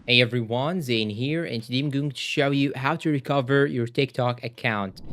Hey everyone, Zain here, and today I'm going to show you how to recover your TikTok account.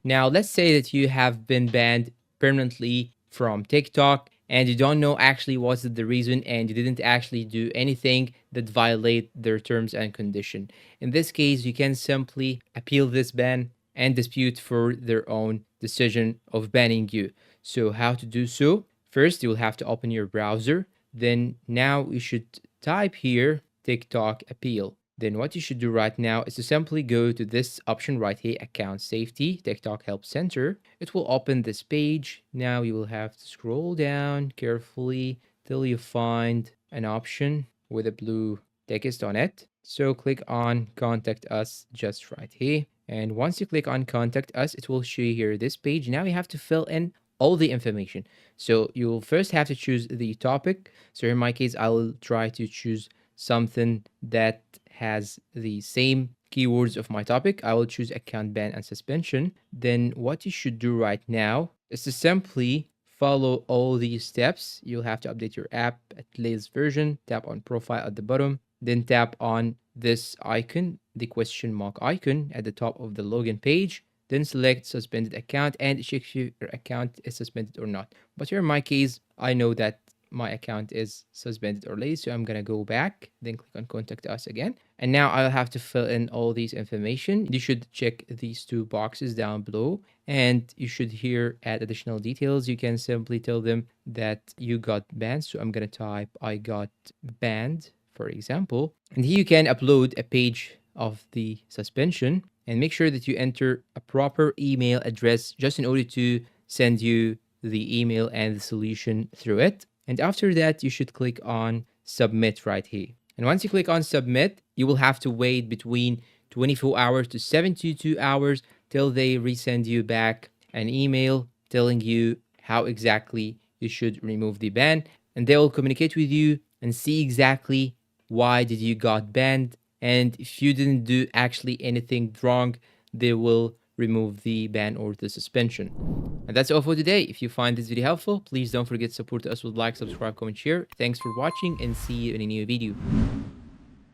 Now, let's say that you have been banned permanently from TikTok and you don't know actually what's the reason and you didn't actually do anything that violate their terms and condition. In this case, you can simply appeal this ban and dispute for their own decision of banning you. So how to do so? First, you will have to open your browser. Then now you should type here TikTok appeal. Then what you should do right now is to simply go to this option right here, account safety, TikTok help center. It will open this page. Now you will have to scroll down carefully till you find an option with a blue text on it. So click on contact us just right here. And once you click on contact us, it will show you here this page. Now you have to fill in all the information. So you will first have to choose the topic. So in my case, I will try to choose something that has the same keywords of my topic. I will choose account ban and suspension. Then what you should do right now is to simply follow all these steps. You'll have to update your app at latest version, tap on profile at the bottom, then tap on this icon, the question mark icon at the top of the login page. Then select suspended account and check if your account is suspended or not. But here in my case, I know that my account is suspended or late, so I'm gonna go back, then click on contact us again. And now I'll have to fill in all these information. You should check these two boxes down below and you should here add additional details. You can simply tell them that you got banned. So I'm gonna type I got banned, for example. And here you can upload a page of the suspension and make sure that you enter a proper email address just in order to send you the email and the solution through it. And after that, you should click on submit right here. And once you click on submit, you will have to wait between 24 hours to 72 hours till they resend you back an email telling you how exactly you should remove the ban. And they will communicate with you and see exactly why did you got banned. And if you didn't do actually anything wrong, they will remove the ban or the suspension. And that's all for today. If you find this video helpful, please don't forget to support us with like, subscribe, comment, share. Thanks for watching and see you in a new video.